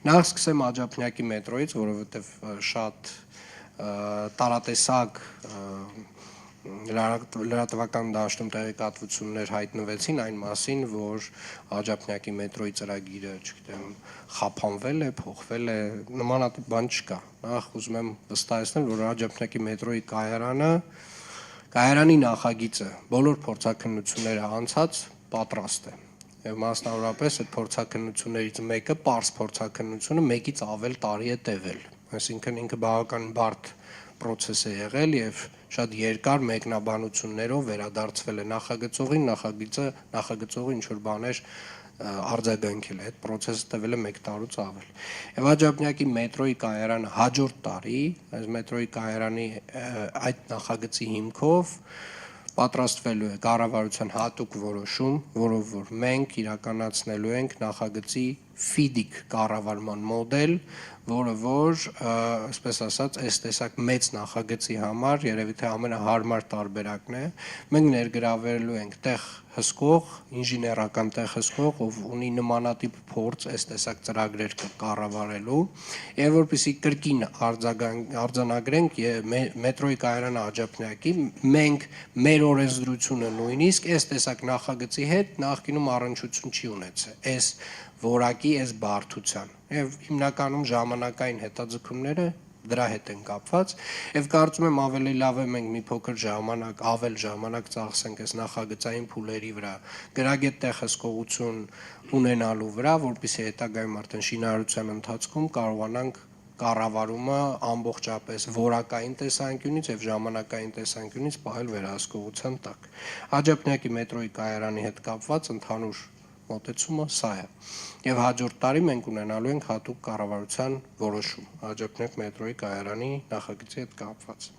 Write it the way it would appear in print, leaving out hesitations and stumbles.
Նախ սկսեմ Աջափնյակի մետրոյից, որովհետև շատ տարատեսակ լրատվական դաշտում տեղեկատվություններ հայտնվեցին այն մասին, որ Աջափնյակի մետրոյի ծրագիրը, չգիտեմ, խափանվել է, փոխվել է, նմանատիպ բան չկա։ Նախ ուզում եմ վստահեցնել, որ Աջափնյակի մետրոյի կայարանի նախագիծը բոլոր փորձաքննությունները անցած պատրաստ է։ Եվ մասնավորապես այդ փորձաքննություններից մեկը, պարզ փորձաքննությունը, մեկից ավել տարի է տևել։ Այսինքն ինքը բավական բարդ պրոցես է եղել եւ շատ երկար մեկնաբանություններով վերադարձվել է նախագծողին, նախագծողը ինչ որ բաներ արձագանքել է, այդ պրոցեսը տևել է 1 տարուց ավել։ Եվ Աջափնյակի մետրոյի կայարանը հաջորդ տարի, այս մետրոյի կայարանի այդ նախագծի հիմքով պատրաստվելու է կառավարության հատուկ որոշում, որով որ մենք իրականացնելու ենք նախագծի ֆիդիկ կառավարման մոդել, որը որ, այսպես ասած, այս տեսակ մեծ նախագծի համար երևի թե ամենահարմար տարբերակն է։ Մենք ներգրավելու ենք տեղ հսկող, ինժեներական տեղ հսկող, ով ունի նմանատիպ փորձ այս տեսակ ծրագրեր կառավարելու, եւ որպեսզի կրկին արձանագրենք մետրոյի կայարանը Աջափնյակի, մենք մեր օրենսդրությունը նույնիսկ այս տեսակ նախագծի հետ նախկինում առնչություն չի ունեցել, այս որակի, այս բարդության, եւ հիմնականում ժամանակային հետաձգումները դրա հետ են կապված, եւ կարծում եմ ավելի լավ է մենք մի փոքր ժամանակ, ավել ժամանակ ծախսենք այս նախագծային փուլերի վրա, գրագետ տեղ հսկողություն ունենալու վրա, որպեսզի հետագայում արդեն շինարարության ընթացքում կարողանանք կառավարումը ամբողջապես որակային տեսանկյունից եւ ժամանակային տեսանկյունից պահել վերահսկողության տակ։ Աջափնյակի մետրոյի կայարանի հետ կապված ընդհանուր մոտեցումը սա է։ Եվ հաջորդ տարի մենք ունենալու ենք հատուկ կառավարության որոշում Աջափնյակ մետրոյի կայարանի նախագծի հետ կապված։